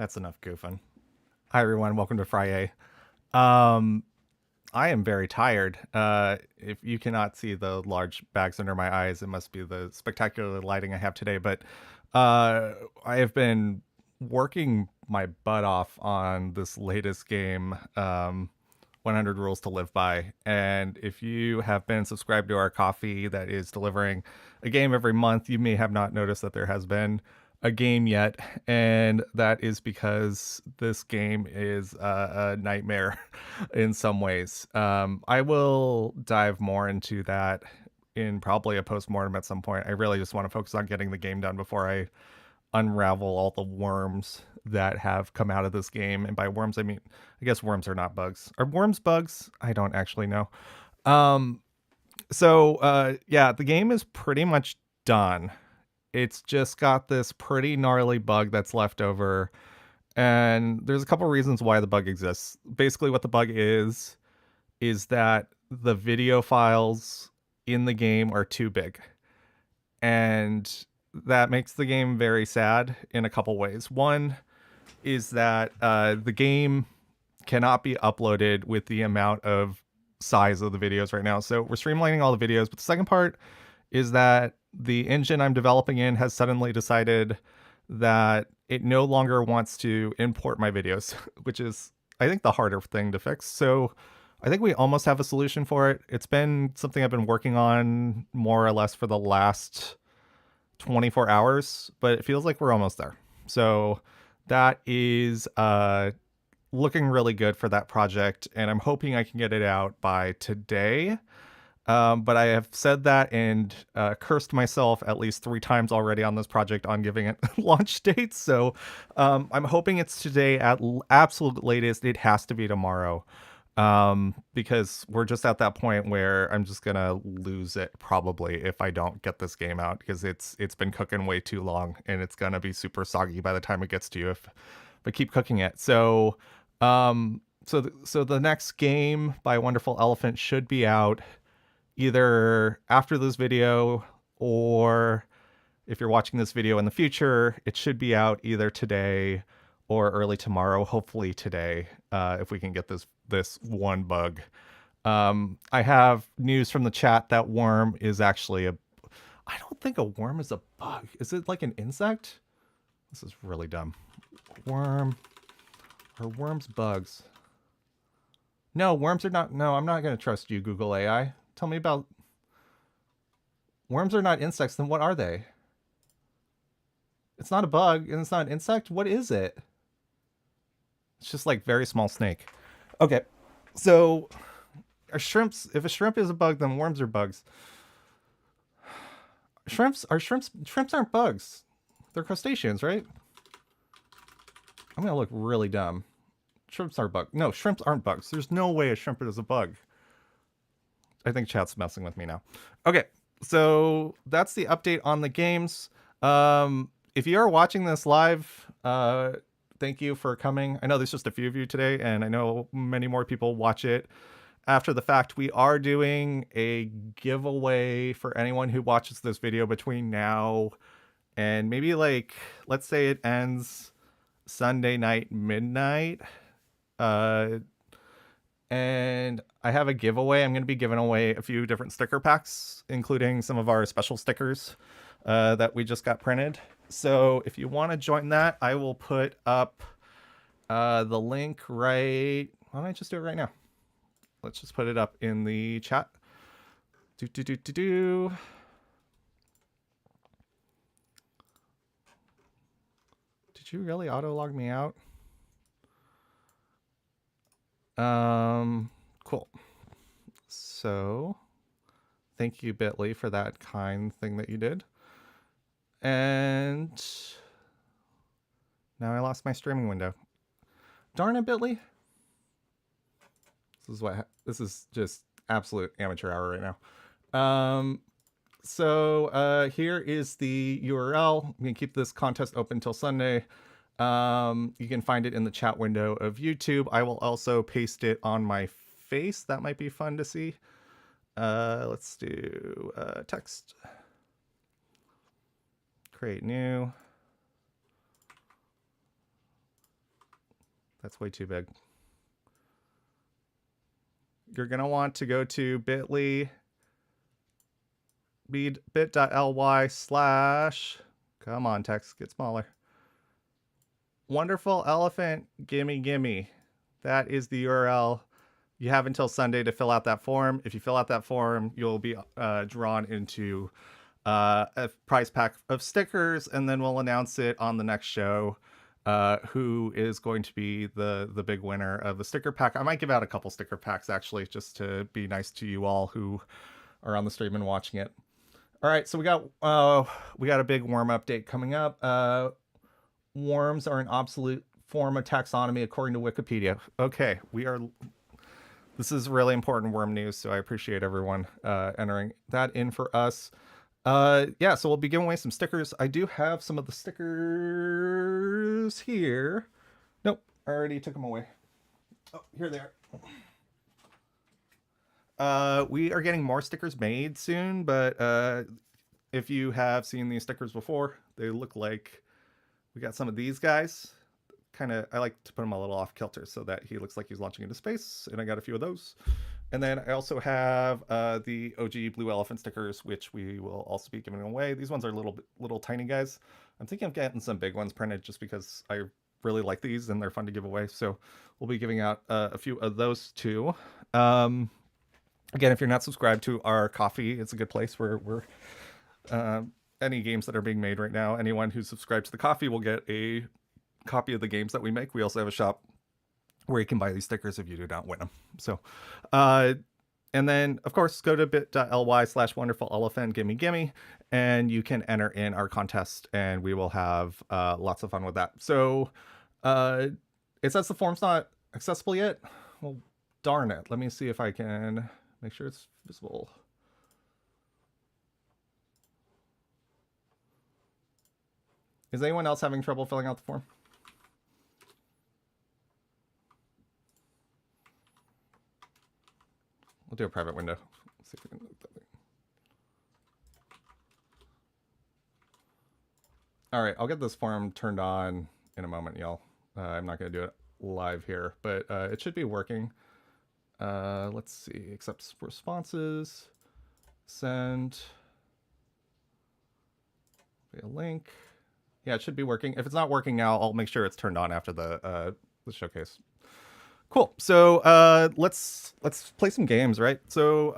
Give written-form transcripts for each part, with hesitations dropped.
That's enough goofing. Hi everyone, welcome to Fri-Yay. Um, I am very tired. If you cannot see the large bags under my eyes, it must be the spectacular lighting I have today. But I have been working my butt off on this latest game, 100 Rules to Live By. And if you have been subscribed to our coffee that is delivering a game every month, you may have not noticed that there has been a game yet, and that is because this game is a nightmare in some ways. I will dive more into that in probably a post-mortem at some point. I really just want to focus on getting the game done before I unravel all the worms that have come out of this game. And by worms, I mean, I guess worms are not bugs. Are worms bugs? I don't actually know. Um, yeah, the game is pretty much done. It's just got this pretty gnarly bug that's left over. And there's a couple reasons why the bug exists. Basically, what the bug is that the video files in the game are too big. And that makes the game very sad in a couple ways. One is that the game cannot be uploaded with the amount of size of the videos right now. So we're streamlining all the videos. But the second part is that the engine I'm developing in has suddenly decided that it no longer wants to import my videos, which is, I think, the harder thing to fix. So I think we almost have a solution for it. It's been something I've been working on more or less for the last 24 hours, but it feels like we're almost there. So that is looking really good for that project, and I'm hoping I can get it out by today. But I have said that and cursed myself at least 3 times already on this project on giving it launch dates. So I'm hoping it's today at absolute latest. It has to be tomorrow, because we're just at that point where I'm just gonna lose it probably if I don't get this game out, because it's been cooking way too long and it's gonna be super soggy by the time it gets to you if I keep cooking it. So so the next game by Wonderful Elephant should be out either after this video, or if you're watching this video in the future, it should be out either today or early tomorrow, hopefully today, if we can get this one bug. I have news from the chat that worm is actually I don't think a worm is a bug. Is it like an insect? This is really dumb. Worm. Are worms bugs? No, worms are not. No, I'm not going to trust you, Google AI. Tell me about... Worms are not insects, then what are they? It's not a bug, and it's not an insect? What is it? It's just like very small snake. Okay, so are shrimps... If a shrimp is a bug, then worms are bugs. Shrimps aren't bugs. They're crustaceans, right? I'm gonna look really dumb. Shrimps are bugs. No, shrimps aren't bugs. There's no way a shrimp is a bug. I think chat's messing with me now. Okay, so that's the update on the games. If you are watching this live, thank you for coming. I know there's just a few of you today, and I know many more people watch it after the fact. We are doing a giveaway for anyone who watches this video between now and maybe, like, let's say it ends Sunday night midnight. And I have a giveaway. I'm going to be giving away a few different sticker packs, including some of our special stickers that we just got printed. So if you want to join that, I will put up the link right... Why don't I just do it right now? Let's just put it up in the chat. Did you really auto-log me out? Cool. So thank you, Bitly, for that kind thing that you did. And now I lost my streaming window. Darn it, Bitly. This is just absolute amateur hour right now. So here is the URL. I'm gonna keep this contest open until Sunday. You can find it in the chat window of YouTube. I will also paste it on my face. That might be fun to see. Let's do text. Create new. That's way too big. You're going to want to go to bit.ly/ come on, text, get smaller. Wonderful elephant, gimme. That is the URL. You have until Sunday to fill out that form. If you fill out that form, you'll be drawn into a prize pack of stickers, and then we'll announce it on the next show. Who is going to be the big winner of the sticker pack? I might give out a couple sticker packs actually, just to be nice to you all who are on the stream and watching it. All right, so we got a big worm update coming up. Worms are an obsolete form of taxonomy according to Wikipedia. Okay, this is really important worm news, so I appreciate everyone entering that in for us. Yeah, so we'll be giving away some stickers. I do have some of the stickers here. Nope, I already took them away. Oh, here they are. We are getting more stickers made soon, but if you have seen these stickers before, they look like we got some of these guys. I like to put him a little off kilter so that he looks like he's launching into space, and I got a few of those. And then I also have the OG Blue Elephant stickers, which we will also be giving away. These ones are little tiny guys. I'm thinking of getting some big ones printed just because I really like these and they're fun to give away. So we'll be giving out a few of those too. Again, if you're not subscribed to our coffee, it's a good place where we're any games that are being made right now. Anyone who's subscribed to the coffee will get a copy of the games that we make. We also have a shop where you can buy these stickers if you do not win them. So, and then of course go to bit.ly/wonderful-elephant gimme, and you can enter in our contest, and we will have lots of fun with that. So, it says the form's not accessible yet. Well, darn it. Let me see if I can make sure it's visible. Is anyone else having trouble filling out the form? We'll do a private window. Let's see if we can move that thing. All right, I'll get this form turned on in a moment, y'all. I'm not going to do it live here, but it should be working. Let's see, accept responses, send a link. Yeah, it should be working. If it's not working now, I'll make sure it's turned on after the showcase. Cool. So let's play some games, right? So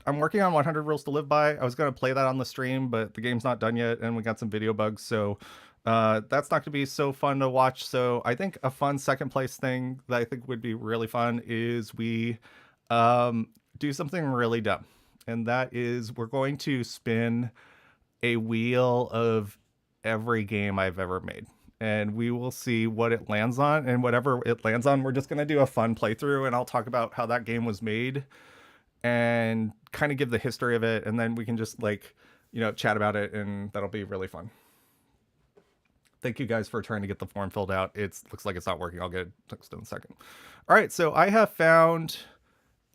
I'm working on 100 Rules to Live By. I was going to play that on the stream, but the game's not done yet, and we got some video bugs. So that's not going to be so fun to watch. So I think a fun second place thing that I think would be really fun is we do something really dumb. And that is we're going to spin a wheel of every game I've ever made, and we will see what it lands on, and whatever it lands on, we're just going to do a fun playthrough, and I'll talk about how that game was made and kind of give the history of it, and then we can just chat about it, and that'll be really fun. Thank you guys for trying to get the form filled out. It looks like it's not working. I'll get it fixed in a second. All right, so I have found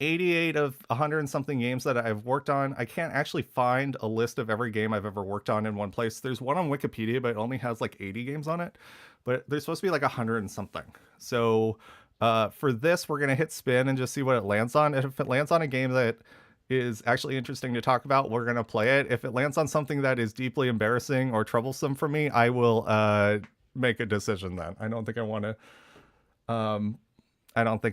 88 of 100 and something games that I've worked on. I can't actually find a list of every game I've ever worked on in one place. There's one on Wikipedia, but it only has 80 games on it. But there's supposed to be 100 and something. So for this, we're going to hit spin and just see what it lands on. If it lands on a game that is actually interesting to talk about, we're going to play it. If it lands on something that is deeply embarrassing or troublesome for me, I will make a decision then. I don't think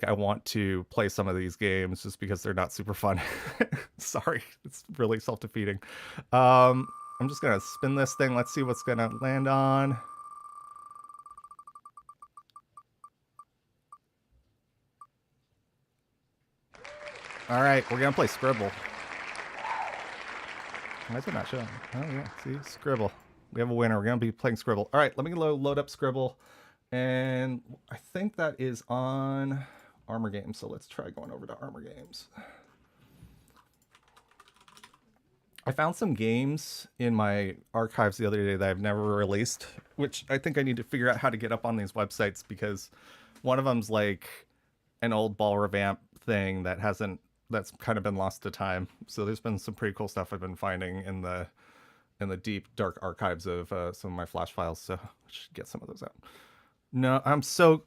I want to play some of these games just because they're not super fun. Sorry, it's really self-defeating. I'm just gonna spin this thing. Let's see what's gonna land on. All right, we're gonna play Scribble. Why is it not showing? Oh yeah, see, Scribble. We have a winner. We're gonna be playing Scribble. All right, let me load up Scribble. And I think that is on Armor Games. So let's try going over to Armor Games. I found some games in my archives the other day that I've never released, which I think I need to figure out how to get up on these websites, because one of them's an old ball revamp thing that's kind of been lost to time. So there's been some pretty cool stuff I've been finding in the deep dark archives of some of my Flash files. So I should get some of those out. No, I'm so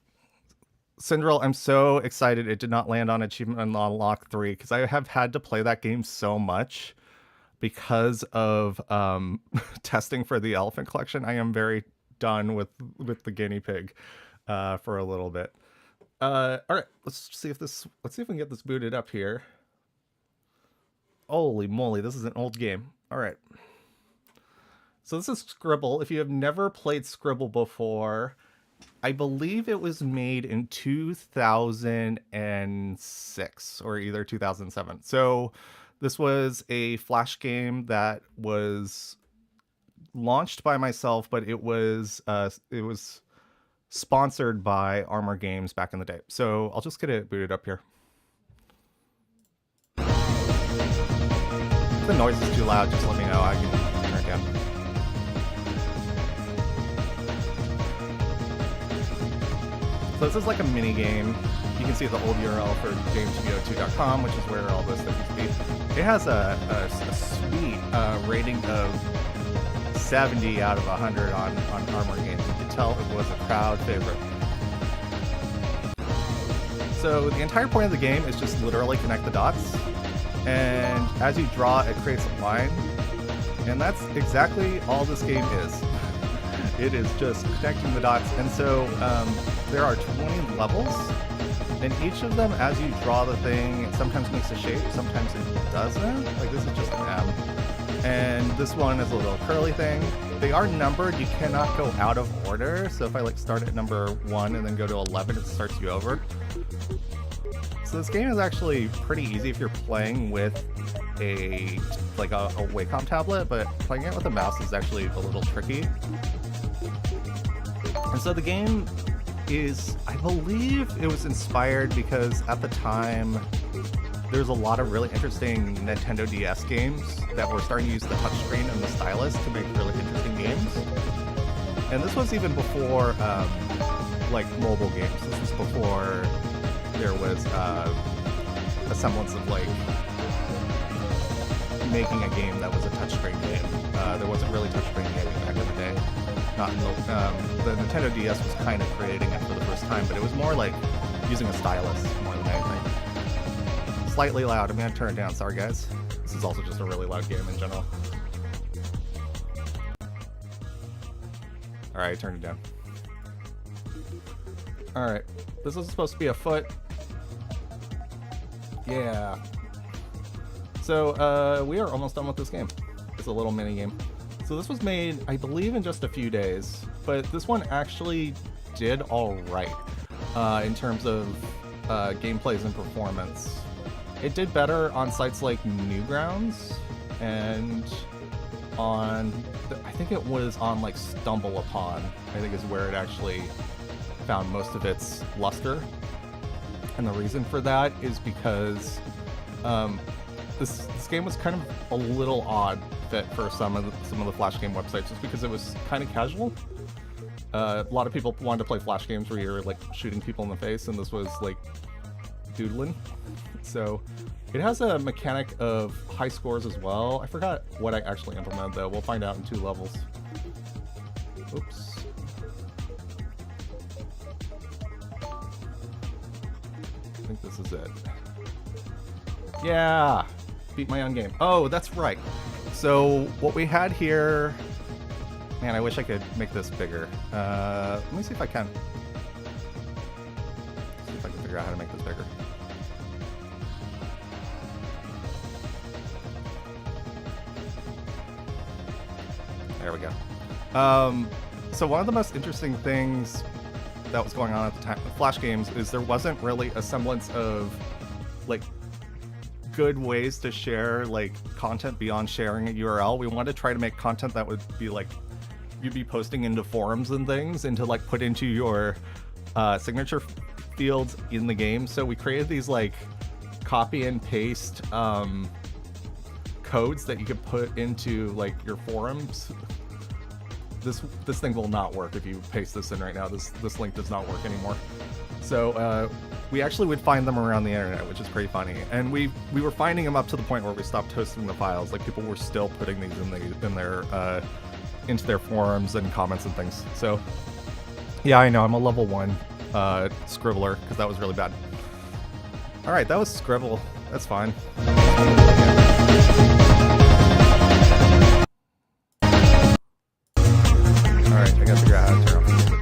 Syndrel, I'm so excited it did not land on Achievement Unlock 3 because I have had to play that game so much because of testing for the Elephant Collection. I am very done with the guinea pig for a little bit. All right, let's see if we can get this booted up here. Holy moly, this is an old game. All right. So this is Scribble. If you have never played Scribble before, I believe it was made in 2006 or either 2007. So this was a Flash game that was launched by myself, but it was sponsored by Armor Games back in the day. So I'll just get it booted up here. If the noise is too loud, just let me know. I can turn it down. So this is like a mini game. You can see the old URL for gametvo2.com, which is where all this stuff used to be. It has a sweet rating of 70 out of 100 on Armor Games. You can tell it was a crowd favorite. So the entire point of the game is just literally connect the dots. And as you draw, it creates a line. And that's exactly all this game is. It is just connecting the dots. And so there are 20 levels. And each of them, as you draw the thing, it sometimes makes a shape, sometimes it doesn't. Like this is just an M. And this one is a little curly thing. They are numbered. You cannot go out of order. So if I like start at number 1 and then go to 11, it starts you over. So this game is actually pretty easy if you're playing with a Wacom tablet, but playing it with a mouse is actually a little tricky. And so the game is, I believe it was inspired because at the time there's a lot of really interesting Nintendo DS games that were starting to use the touchscreen and the stylus to make really interesting games. And this was even before like mobile games. This was before there was a semblance of like making a game that was a touchscreen game. There wasn't really touchscreen gaming back in the day. Not in the Nintendo DS was kind of creating it for the first time, but it was more like using a stylus more than anything. Slightly loud. I'm gonna turn it down. Sorry, guys. This is also just a really loud game in general. All right, turn it down. All right, this is supposed to be a foot. Yeah. So we are almost done with this game. It's a little mini game. So this was made, I believe, in just a few days, but this one actually did all right in terms of gameplays and performance. It did better on sites like Newgrounds and on, I think it was on like Stumble Upon, I think is where it actually found most of its luster. And the reason for that is because this game was kind of a little odd fit for some of the Flash game websites, just because it was kind of casual. A lot of people wanted to play Flash games where you're like shooting people in the face, and this was like doodling. So it has a mechanic of high scores as well. I forgot what I actually implemented though. We'll find out in 2 levels. Oops. I think this is it. Yeah! Beat my own game. Oh, that's right. So what we had here... Man, I wish I could make this bigger. Let me see if I can. See if I can figure out how to make this bigger. There we go. So one of the most interesting things that was going on at the time with Flash games is there wasn't really a semblance of like good ways to share like content beyond sharing a URL. We wanted to try to make content that would be like you'd be posting into forums and things and to like put into your signature fields in the game. So we created these like copy and paste codes that you could put into like your forums. This thing will not work if you paste this in right now. This link does not work anymore. So we actually would find them around the internet, which is pretty funny. And we were finding them up to the point where we stopped hosting the files. Like people were still putting these into their forums and comments and things. So yeah, I know I'm a level 1 Scribbler, because that was really bad. Alright, that was Scribble. That's fine. Alright, I gotta figure out how to turn off the music.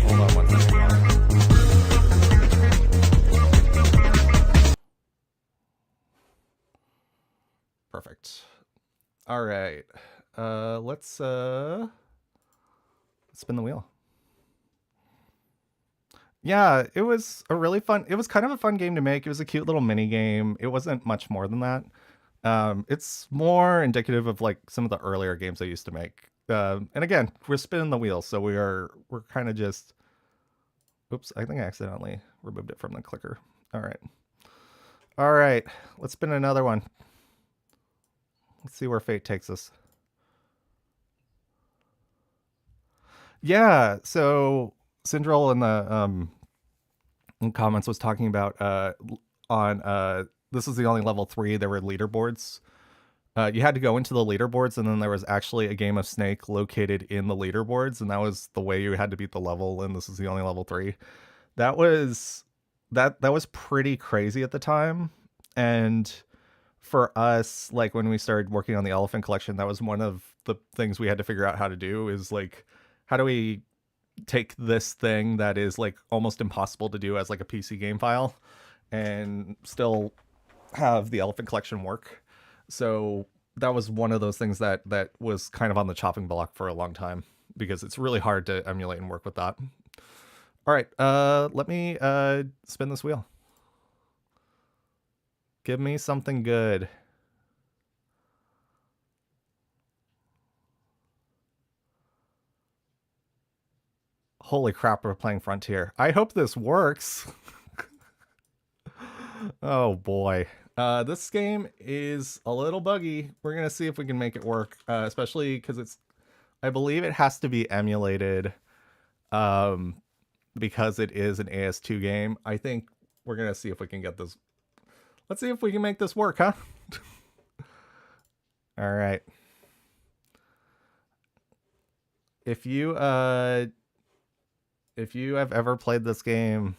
Hold on one second, y'all. Perfect. Alright. Let's spin the wheel. Yeah, it was a really fun, it was kind of a fun game to make. It was a cute little mini game. It wasn't much more than that. It's more indicative of like some of the earlier games I used to make. And again, we're spinning the wheel, so we're kind of just, oops, I think I accidentally removed it from the clicker. All right, let's spin another one. Let's see where fate takes us. Yeah, so Syndrol in the in comments was talking about this was the only level 3. There were leaderboards. You had to go into the leaderboards, and then there was actually a game of Snake located in the leaderboards, and that was the way you had to beat the level. And this is the only level 3. That was pretty crazy at the time. And for us, like when we started working on the Elephant Collection, that was one of the things we had to figure out how to do. Is like, how do we take this thing that is like almost impossible to do as like a PC game file and still have the Elephant Collection work? So that was one of those things that was kind of on the chopping block for a long time, because it's really hard to emulate and work with that. All right, let me spin this wheel. Give me something good. Holy crap, we're playing Frontier. I hope this works. Oh boy. This game is a little buggy. We're gonna see if we can make it work, especially because I believe it has to be emulated, because it is an AS2 game. I think we're gonna see if we can get this. Let's see if we can make this work, huh? All right. If you have ever played this game,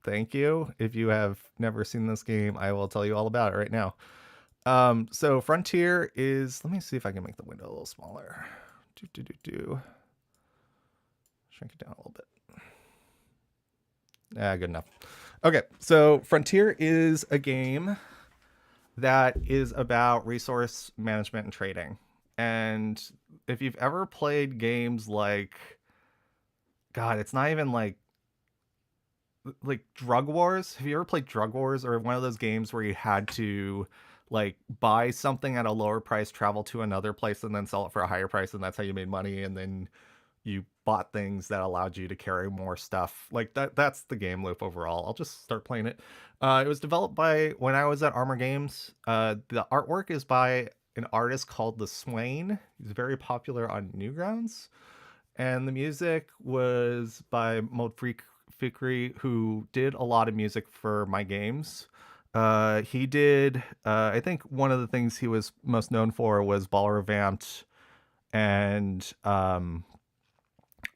thank you. If you have never seen this game, I will tell you all about it right now. So Frontier is, let me see if I can make the window a little smaller. Shrink it down a little bit. Good enough. Okay, so Frontier is a game that is about resource management and trading. And if you've ever played games like, God, it's not even like Drug Wars. Have you ever played Drug Wars, or one of those games where you had to like buy something at a lower price, travel to another place, and then sell it for a higher price, and that's how you made money? And then you bought things that allowed you to carry more stuff. Like that's the game loop overall. I'll just start playing it. It was developed by, when I was at Armor Games. The artwork is by an artist called The Swain. He's very popular on Newgrounds. And the music was by Mod Fikri, who did a lot of music for my games. He did, I think one of the things he was most known for was Ball Revamped, and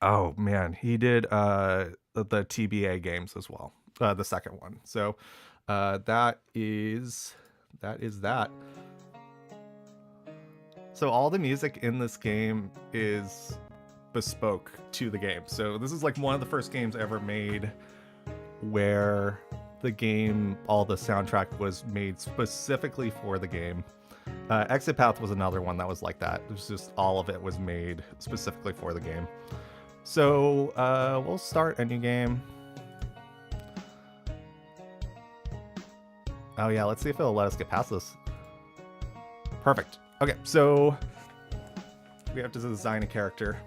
oh man, he did the TBA games as well, the second one. So that is that. So all the music in this game is bespoke to the game. So this is like one of the first games ever made where the game, all the soundtrack was made specifically for the game. Exit Path was another one that was like that. It was just, all of it was made specifically for the game. So we'll start a new game. Oh yeah, let's see if it'll let us get past this. Perfect. Okay, so we have to design a character.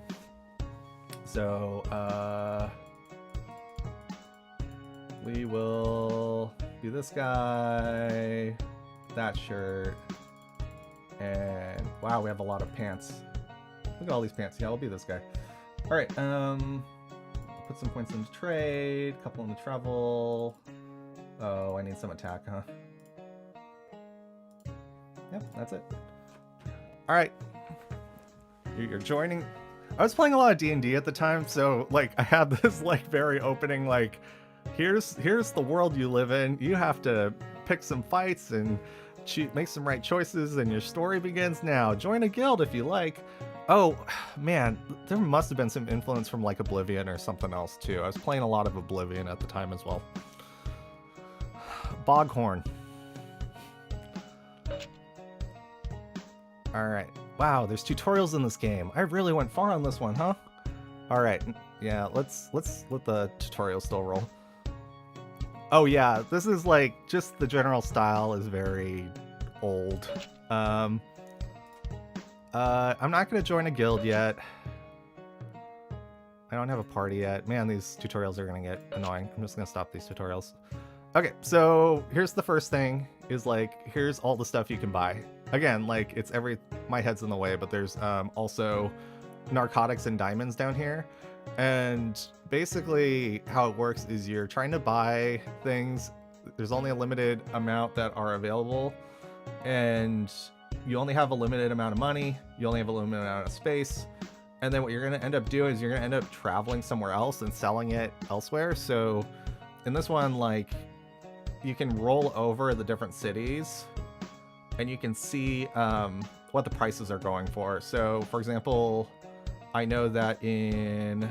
So we will do this guy, that shirt, and wow, we have a lot of pants. Look at all these pants. Yeah, I'll be this guy. All right, put some points into trade, a couple into travel. Oh, I need some attack, huh? Yep, that's it. All right, you're joining. I was playing a lot of D&D at the time, so like I have this like very opening like, here's the world you live in. You have to pick some fights and make some right choices, and your story begins now. Join a guild if you like. Oh man, there must have been some influence from like Oblivion or something else too. I was playing a lot of Oblivion at the time as well. Boghorn. All right. Wow, there's tutorials in this game. I really went far on this one, huh? All right. Yeah, let's let the tutorial still roll. Oh yeah, this is like just the general style is very old. I'm not gonna join a guild yet. I don't have a party yet. Man, these tutorials are gonna get annoying. I'm just gonna stop these tutorials. Okay, so here's the first thing is like, here's all the stuff you can buy. Again, like it's my head's in the way, but there's also narcotics and diamonds down here. And basically how it works is you're trying to buy things. There's only a limited amount that are available, and you only have a limited amount of money. You only have a limited amount of space. And then what you're going to end up doing is you're going to end up traveling somewhere else and selling it elsewhere. So in this one, like you can roll over the different cities and you can see what the prices are going for. So for example, I know that in,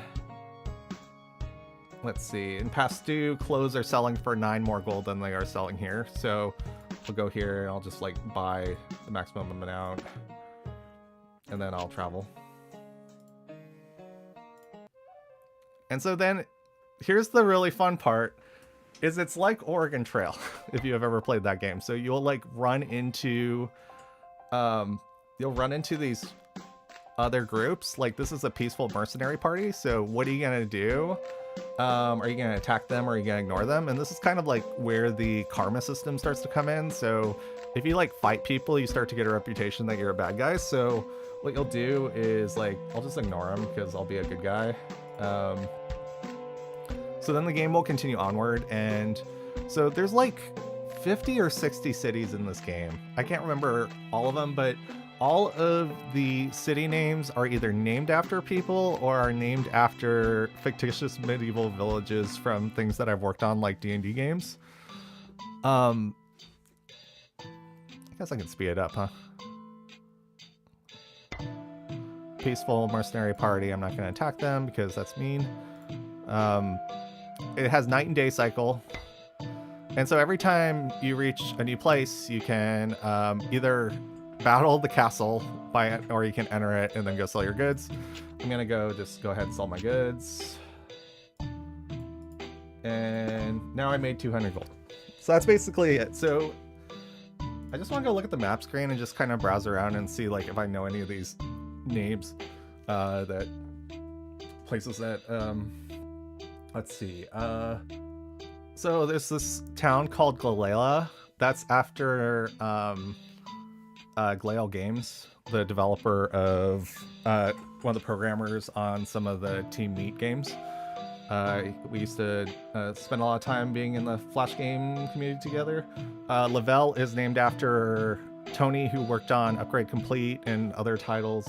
let's see, in Pastu, clothes are selling for 9 more gold than they are selling here. So we'll go here and I'll just like buy the maximum amount and then I'll travel. And so then here's the really fun part is it's like Oregon Trail if you have ever played that game. So you'll like run into these other groups. Like this is a peaceful mercenary party. So what are you gonna do? Are you gonna attack them or are you gonna ignore them? And this is kind of like where the karma system starts to come in. So if you like fight people, you start to get a reputation that you're a bad guy. So what you'll do is like, I'll just ignore them because I'll be a good guy. So then the game will continue onward, and so there's like 50 or 60 cities in this game. I can't remember all of them, but all of the city names are either named after people or are named after fictitious medieval villages from things that I've worked on, like D&D games. I guess I can speed it up, huh? Peaceful mercenary party. I'm not going to attack them because that's mean. It has night and day cycle. And so every time you reach a new place, you can either battle the castle by it, or you can enter it and then go sell your goods. I'm going to just go ahead and sell my goods. And now I made 200 gold. So that's basically it. So I just want to go look at the map screen and just kind of browse around and see like if I know any of these names, that places that, let's see. So there's this town called Glalela. That's after Glael Games, the developer of one of the programmers on some of the Team Meat games. We used to spend a lot of time being in the Flash game community together. Lavelle is named after Tony, who worked on Upgrade Complete and other titles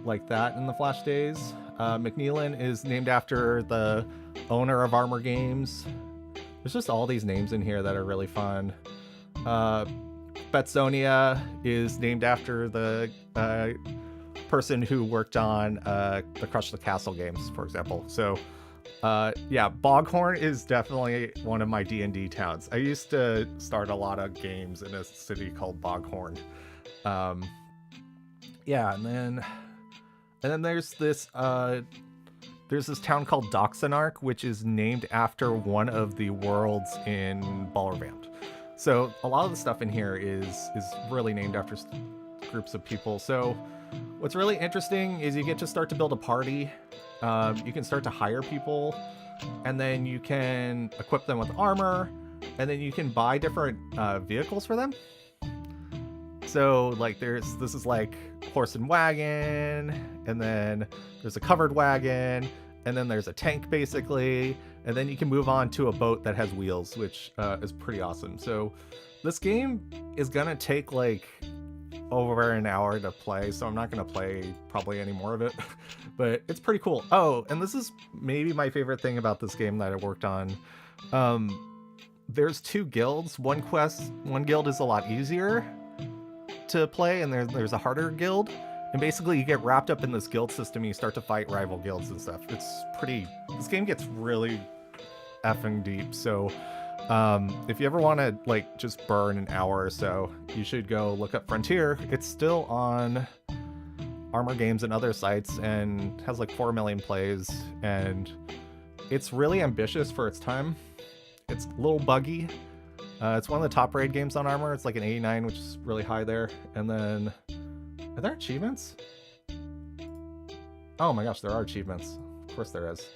like that in the Flash days. McNeilin is named after the owner of Armor Games. There's just all these names in here that are really fun. Betsonia is named after the person who worked on the Crush the Castle games, for example. So yeah, Boghorn is definitely one of my D&D towns. I used to start a lot of games in a city called Boghorn. Yeah, and then there's this town called Doxanark, which is named after one of the worlds in Ballervand. So a lot of the stuff in here is really named after groups of people. So what's really interesting is you get to start to build a party. You can start to hire people, and then you can equip them with armor, and then you can buy different vehicles for them. So like this is like horse and wagon, and then there's a covered wagon, and then there's a tank basically, and then you can move on to a boat that has wheels, which is pretty awesome. So this game is gonna take like over an hour to play, so I'm not going to play probably any more of it. But it's pretty cool. Oh, and this is maybe my favorite thing about this game that I worked on. There's 2 guilds. One guild is a lot easier to play, and there's a harder guild. And basically, you get wrapped up in this guild system. And you start to fight rival guilds and stuff. It's pretty. This game gets really effing deep. So, if you ever want to like just burn an hour or so, you should go look up Frontier. It's still on Armor Games and other sites, and has like 4 million plays. And it's really ambitious for its time. It's a little buggy. It's one of the top rated games on Armor. It's like an 89, which is really high there. And then, are there achievements? Oh my gosh, there are achievements. Of course there is.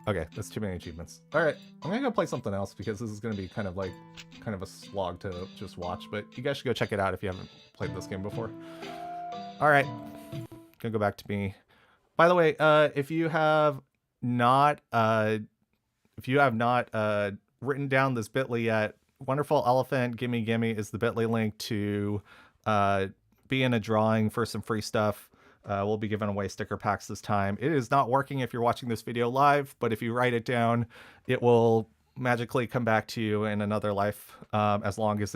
Okay, that's too many achievements. All right, I'm gonna go play something else because this is gonna be kind of a slog to just watch. But you guys should go check it out if you haven't played this game before. All right, gonna go back to me. By the way, if you have not written down this bit.ly yet, Wonderful Elephant Gimme Gimme is the bit.ly link to be in a drawing for some free stuff. We'll be giving away sticker packs this time. It is not working if you're watching this video live, but if you write it down, it will magically come back to you in another life, as long as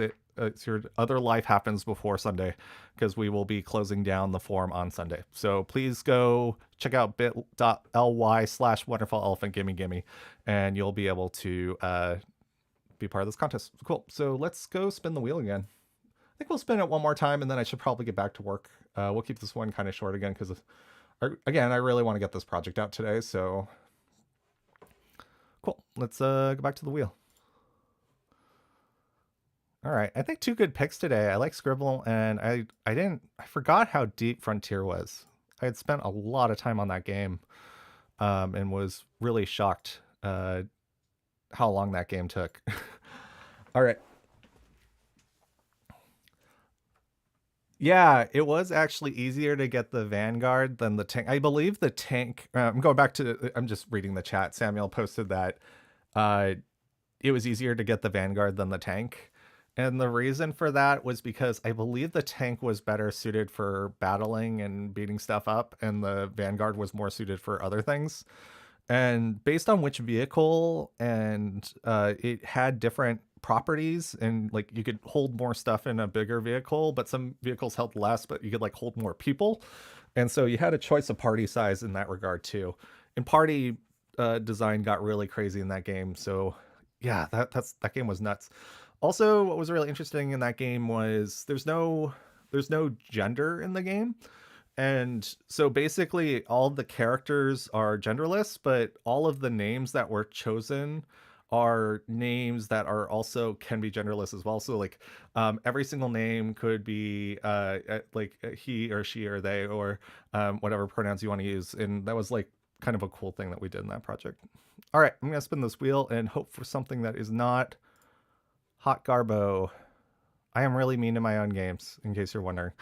your other life happens before Sunday, because we will be closing down the forum on Sunday. So please go check out bit.ly/Wonderful Elephant Gimme Gimme, and you'll be able to be part of this contest. Cool. So let's go spin the wheel again. I think we'll spin it one more time, and then I should probably get back to work. We'll keep this one kind of short again, because, again, I really want to get this project out today, so... Cool. Let's go back to the wheel. All right. I think 2 good picks today. I like Scribble, and I forgot how deep Frontier was. I had spent a lot of time on that game, and was really shocked how long that game took. All right. Yeah, it was actually easier to get the Vanguard than the tank. I believe the tank, I'm going back to, I'm just reading the chat. Samuel posted that it was easier to get the Vanguard than the tank. And the reason for that was because I believe the tank was better suited for battling and beating stuff up, and the Vanguard was more suited for other things. And based on which vehicle, and it had different properties, and like you could hold more stuff in a bigger vehicle, but some vehicles held less, but you could like hold more people. And so you had a choice of party size in that regard too. And party design got really crazy in that game. So yeah, that game was nuts. Also, what was really interesting in that game was there's no gender in the game. And so basically all of the characters are genderless, but all of the names that were chosen are names that are also can be genderless as well. So like every single name could be like he or she or they, or whatever pronouns you want to use. And that was like kind of a cool thing that we did in that project. All right, I'm gonna spin this wheel and hope for something that is not Hot Garbo. I am really mean to my own games, in case you're wondering.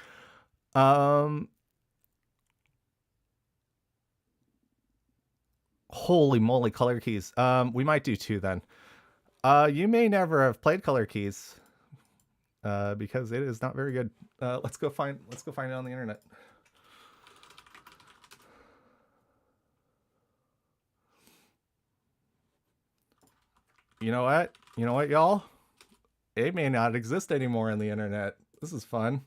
Holy moly, Color Keys. We might do 2 then. You may never have played Color Keys, because it is not very good. Let's go find it on the internet. You know what? You know what, y'all? It may not exist anymore on the internet. This is fun.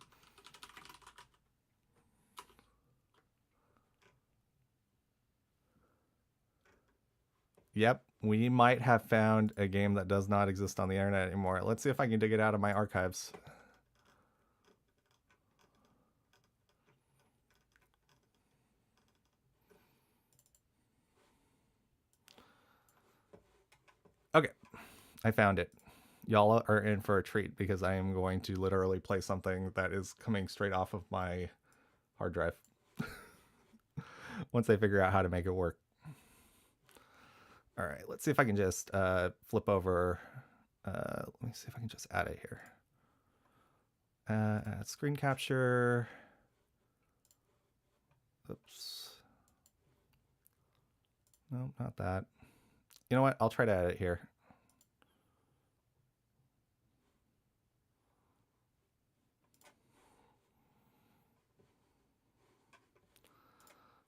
Yep, we might have found a game that does not exist on the internet anymore. Let's see if I can dig it out of my archives. Okay, I found it. Y'all are in for a treat, because I am going to literally play something that is coming straight off of my hard drive. Once I figure out how to make it work. All right, let's see if I can just flip over. Let me see if I can just add it here. Add screen capture. Oops. No, not that. You know what? I'll try to add it here.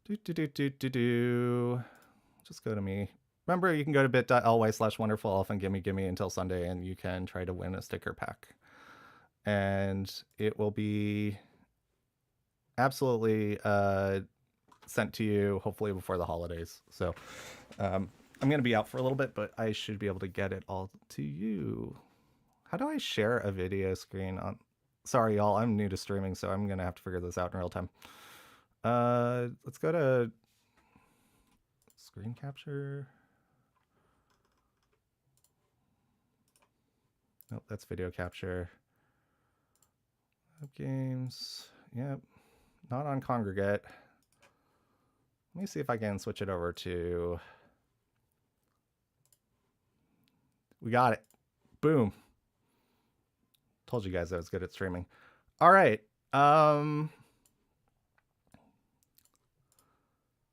Just go to me. Remember, you can go to bit.ly/wonderful and gimme until Sunday, and you can try to win a sticker pack. And it will be absolutely sent to you, hopefully before the holidays. So I'm going to be out for a little bit, but I should be able to get it all to you. How do I share a video screen on? Sorry, y'all. I'm new to streaming, so I'm going to have to figure this out in real time. Let's go to screen capture. Nope, that's video capture. Games. Yep. Not on Congregate. Let me see if I can switch it over to... We got it. Boom. Told you guys I was good at streaming. All right.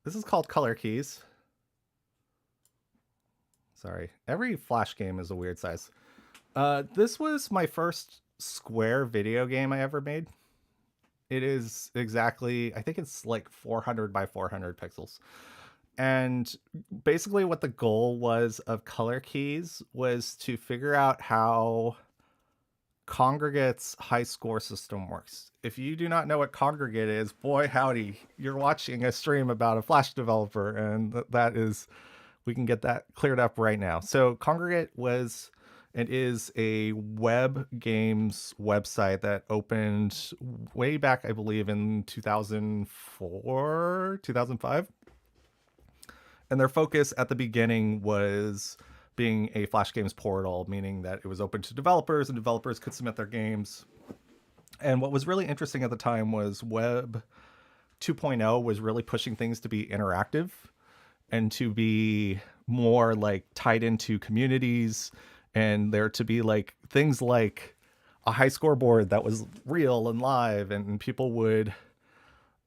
This is called Color Keys. Sorry. Every Flash game is a weird size. This was my first Square video game I ever made. It is exactly, I think it's like 400 by 400 pixels. And basically what the goal was of Color Keys was to figure out how Congregate's high score system works. If you do not know what Congregate is, boy howdy, you're watching a stream about a Flash developer, and that is, we can get that cleared up right now. So Congregate was and is a web games website that opened way back, I believe, in 2004, 2005. And their focus at the beginning was being a Flash games portal, meaning that it was open to developers and developers could submit their games. And what was really interesting at the time was Web 2.0 was really pushing things to be interactive and to be more like tied into communities, and there to be like things like a high scoreboard that was real and live, and people would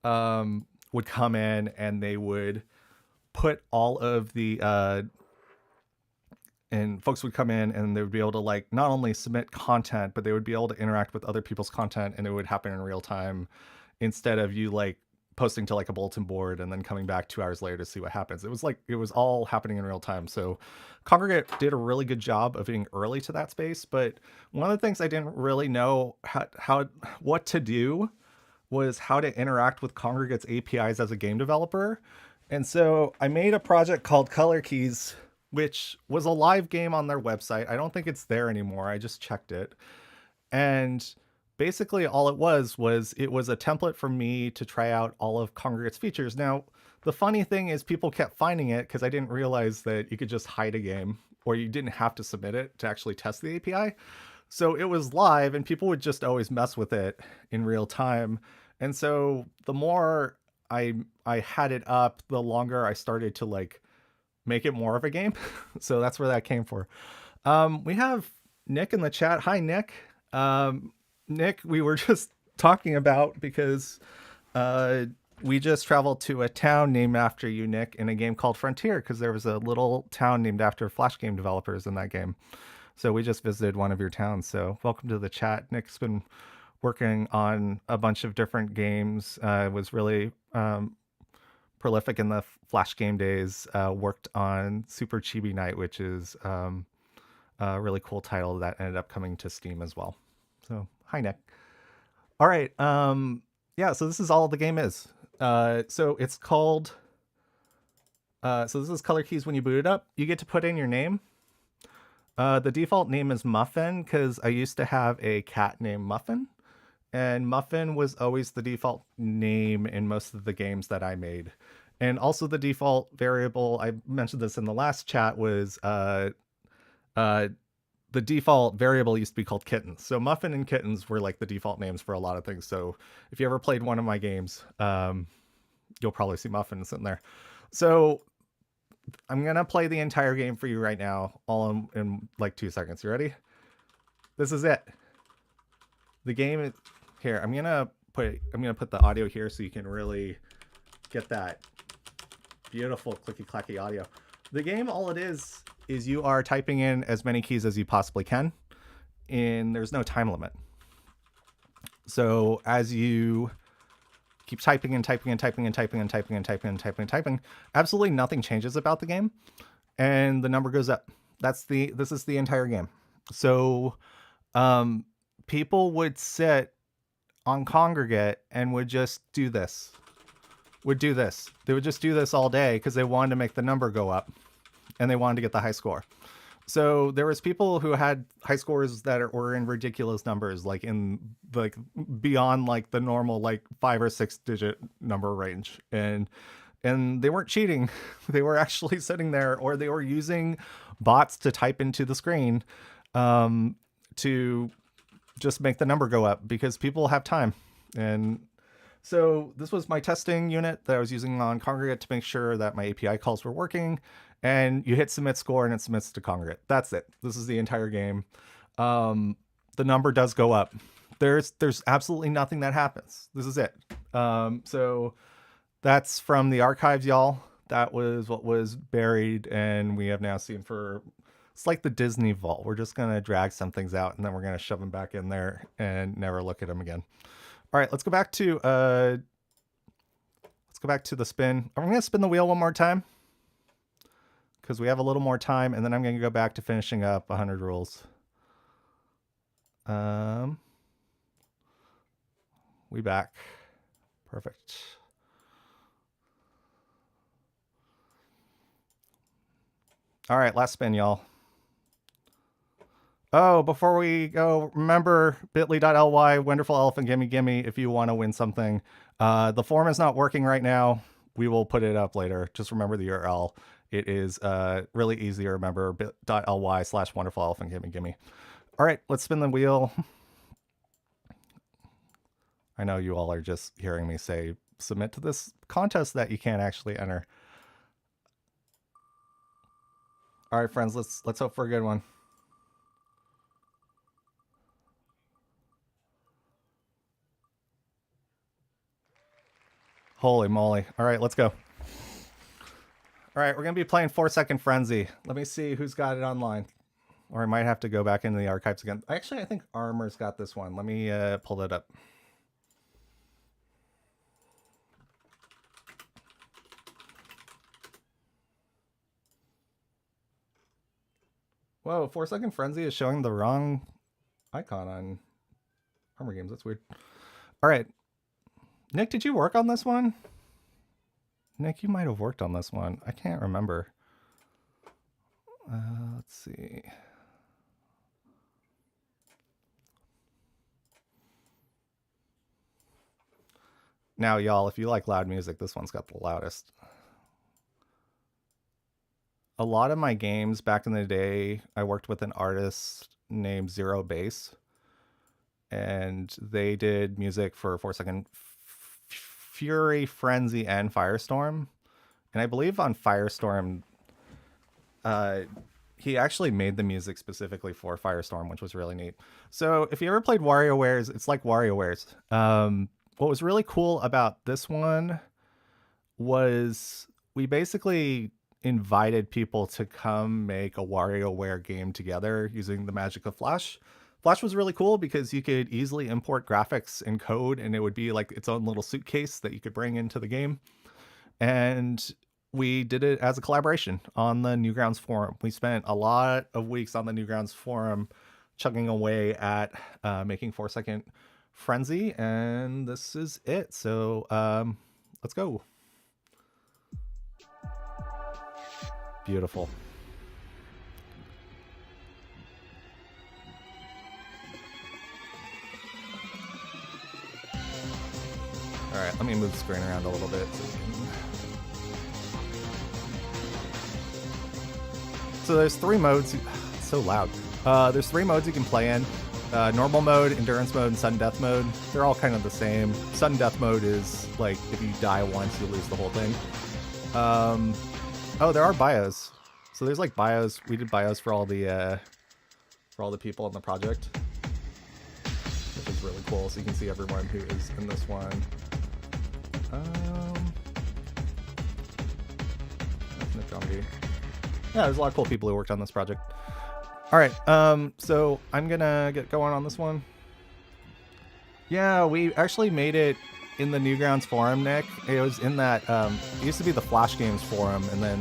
come in and they would put all of the and folks would come in and they would be able to like not only submit content, but they would be able to interact with other people's content, and it would happen in real time instead of you like posting to like a bulletin board and then coming back 2 hours later to see what happens. It was like, it was all happening in real time. So Congregate did a really good job of being early to that space. But one of the things I didn't really know what to do was how to interact with Congregate's APIs as a game developer. And so I made a project called Color Keys, which was a live game on their website. I don't think it's there anymore. I just checked it. And basically all it was a template for me to try out all of Congregate's features. Now, the funny thing is people kept finding it because I didn't realize that you could just hide a game, or you didn't have to submit it to actually test the API. So it was live and people would just always mess with it in real time. And so the more I had it up, the longer I started to like make it more of a game. So that's where that came for. We have Nick in the chat. Hi, Nick. Nick, we were just talking about because we just traveled to a town named after you, Nick, in a game called Frontier, because there was a little town named after Flash game developers in that game. So we just visited one of your towns. So welcome to the chat. Nick's been working on a bunch of different games, was really prolific in the Flash game days, worked on Super Chibi Night, which is a really cool title that ended up coming to Steam as well. So hi, Nick. All right. Yeah, so this is all the game is. So it's called, so this is Color Keys. When you boot it up, you get to put in your name. The default name is Muffin because I used to have a cat named Muffin, and Muffin was always the default name in most of the games that I made. And also the default variable, I mentioned this in the last chat, was the default variable used to be called Kittens. So Muffin and Kittens were like the default names for a lot of things. So if you ever played one of my games, you'll probably see Muffin sitting there. So I'm going to play the entire game for you right now, all in like 2 seconds. You ready? This is it. The game is here. I'm going to put the audio here so you can really get that beautiful clicky clacky audio. The game, all it is you are typing in as many keys as you possibly can, and there's no time limit. So as you keep typing and typing and typing and typing and typing and typing and typing and typing. Absolutely nothing changes about the game, and the number goes up. This is the entire game. So people would sit on Congregate and would just do this. They would just do this all day because they wanted to make the number go up, and they wanted to get the high score. So there was people who had high scores that were in ridiculous numbers, like beyond like the normal like 5 or 6 digit number range, and they weren't cheating. They were actually sitting there, or they were using bots to type into the screen to just make the number go up because people have time. And so this was my testing unit that I was using on Congregate to make sure that my API calls were working. And you hit submit score and it submits to Congregate. That's it. This is the entire game. The number does go up. There's absolutely nothing that happens. This is it. So that's from the archives, y'all. That was what was buried, and we have now seen for... It's like the Disney vault. We're just going to drag some things out, and then we're going to shove them back in there and never look at them again. All right, let's go back to the spin. I'm going to spin the wheel one more time because we have a little more time, and then I'm going to go back to finishing up 100 rules. We back. Perfect. All right, last spin, y'all. Oh, before we go, remember bit.ly, wonderful elephant gimme gimme if you want to win something. The form is not working right now. We will put it up later. Just remember the URL. It is really easy to remember, bit.ly/wonderful elephant gimme gimme. All right, let's spin the wheel. I know you all are just hearing me say submit to this contest that you can't actually enter. All right, friends, let's hope for a good one. Holy moly. All right, let's go. All right, we're going to be playing 4-Second Frenzy. Let me see who's got it online. Or I might have to go back into the archives again. Actually, I think Armor's got this one. Let me pull it up. Whoa, 4-Second Frenzy is showing the wrong icon on Armor Games. That's weird. All right. Nick, did you work on this one? Nick, you might have worked on this one. I can't remember. Let's see. Now, y'all, if you like loud music, this one's got the loudest. A lot of my games back in the day, I worked with an artist named Zero Bass, and they did music for 4-Second Fury, Frenzy, and Firestorm. And I believe on Firestorm, he actually made the music specifically for Firestorm, which was really neat. So if you ever played WarioWares, it's like WarioWares. What was really cool about this one was we basically invited people to come make a WarioWare game together using the magic of Flash. Flash was really cool because you could easily import graphics and code, and it would be like its own little suitcase that you could bring into the game. And we did it as a collaboration on the Newgrounds forum. We spent a lot of weeks on the Newgrounds forum chugging away at making 4-Second Frenzy, and this is it. So let's go. Beautiful. All right, let me move the screen around a little bit. So there's 3 modes. It's so loud. There's 3 modes you can play in. Normal mode, endurance mode, and sudden death mode. They're all kind of the same. Sudden death mode is like if you die once, you lose the whole thing. Oh, there are bios. So there's like bios. We did bios for all the people in the project, which is really cool. So you can see everyone who is in this one. That's Nick Gombe. Yeah, there's a lot of cool people who worked on this project. All right, so I'm gonna get going on this one. Yeah, we actually made it in the Newgrounds forum, Nick. It was in that, it used to be the Flash Games forum, and then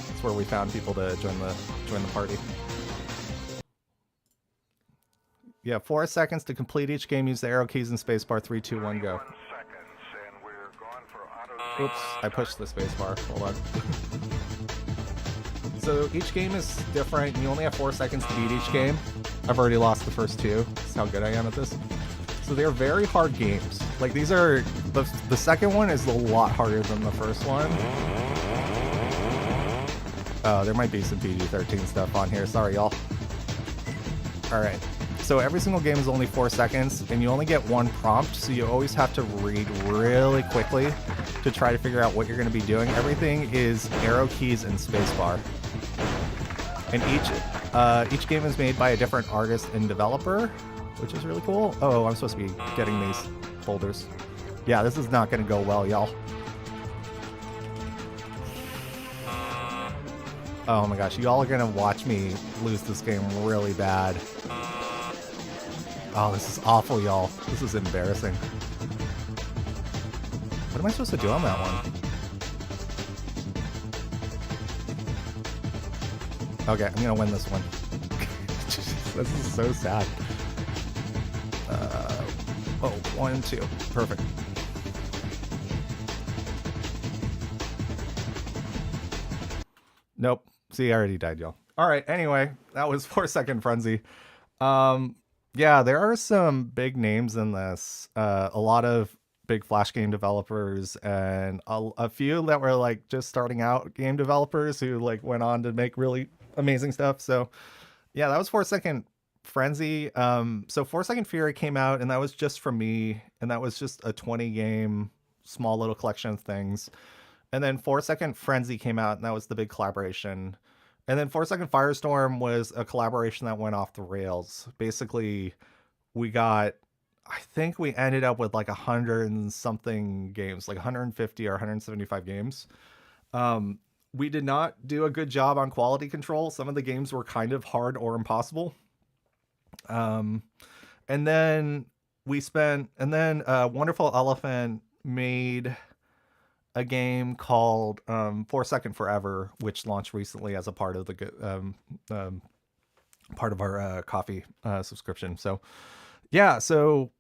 that's where we found people to join the party. Yeah, 4 seconds to complete each game. Use the arrow keys and spacebar. 3, 2, 1, go. Oops, I pushed the spacebar. Hold on. So each game is different. You only have 4 seconds to beat each game. I've already lost the first 2. That's how good I am at this. So they're very hard games. Like, these are... The second one is a lot harder than the first one. Oh, there might be some PG-13 stuff on here. Sorry, y'all. Alright. So every single game is only 4 seconds, and you only get one prompt, so you always have to read really quickly to try to figure out what you're going to be doing. Everything is arrow keys and spacebar. And each game is made by a different artist and developer, which is really cool. Oh, I'm supposed to be getting these folders. Yeah, this is not going to go well, y'all. Oh my gosh, y'all are going to watch me lose this game really bad. Oh, this is awful, y'all. This is embarrassing. What am I supposed to do on that one? Okay, I'm gonna win this one. This is so sad. Oh, 1, 2. Perfect. Nope. See, I already died, y'all. Alright, anyway, that was 4 Second Frenzy. Yeah, there are some big names in this. A lot of big Flash game developers, and a few that were like just starting out game developers who like went on to make really amazing stuff. So yeah, that was 4 Second Frenzy. So 4 Second Fury came out, and that was just for me, and that was just a 20 game small little collection of things. And then 4 Second Frenzy came out, and that was the big collaboration. And then 4 Second Firestorm was a collaboration that went off the rails. Basically, I think we ended up with like 100 and something games, like 150 or 175 games. We did not do a good job on quality control. Some of the games were kind of hard or impossible. And then Wonderful Elephant made a game called 4 Second Forever, which launched recently as a part of our coffee subscription. So yeah, so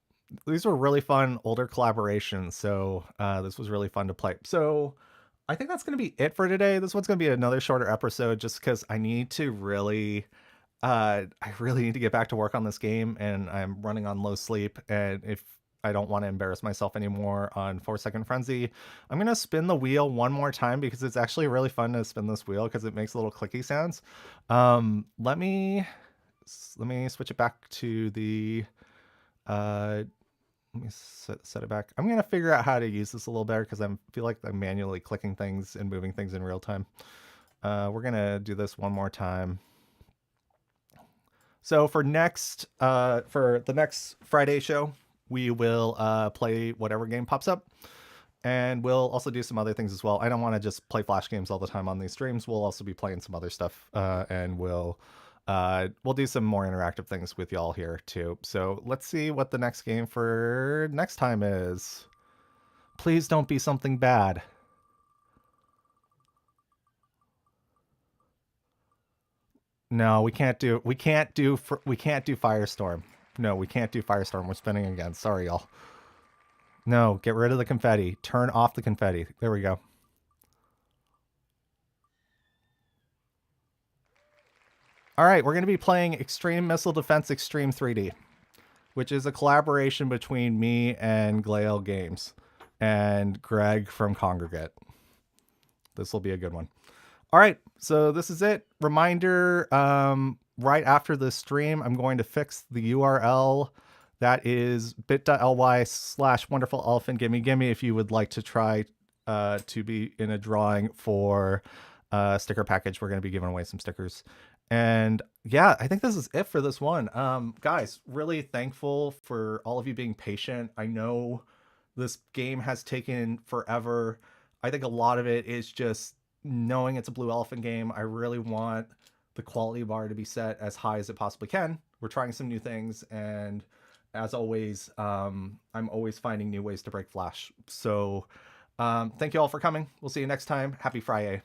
these were really fun older collaborations. So this was really fun to play. So I think that's going to be it for today. This one's going to be another shorter episode just because I need to really need to get back to work on this game, and I'm running on low sleep. And if I don't want to embarrass myself anymore on 4 Second Frenzy, I'm going to spin the wheel one more time because it's actually really fun to spin this wheel because it makes little clicky sounds. Let me switch it back to the, let me set it back. I'm going to figure out how to use this a little better because I feel like I'm manually clicking things and moving things in real time. We're going to do this one more time. So for the next Friday show, we will play whatever game pops up, and we'll also do some other things as well. I don't want to just play Flash games all the time on these streams. We'll also be playing some other stuff, and we'll do some more interactive things with y'all here too. So let's see what the next game for next time is. Please don't be something bad. No, we can't do Firestorm. No, we can't do Firestorm. We're spinning again. Sorry, y'all. No, get rid of the confetti. Turn off the confetti. There we go. All right, we're going to be playing Extreme Missile Defense Extreme 3D, which is a collaboration between me and Glail Games and Greg from Congregate. This will be a good one. All right, so this is it. Reminder, right after the stream, I'm going to fix the URL. That is bit.ly/wonderfulelephantgimmegimme if you would like to try to be in a drawing for a sticker package. We're going to be giving away some stickers. And yeah, I think this is it for this one. Guys, really thankful for all of you being patient. I know this game has taken forever. I think a lot of it is just knowing it's a Blue Elephant game. I really want the quality bar to be set as high as it possibly can. We're trying some new things, and as always, I'm always finding new ways to break Flash. So thank you all for coming. We'll see you next time. Happy Fri-Yay.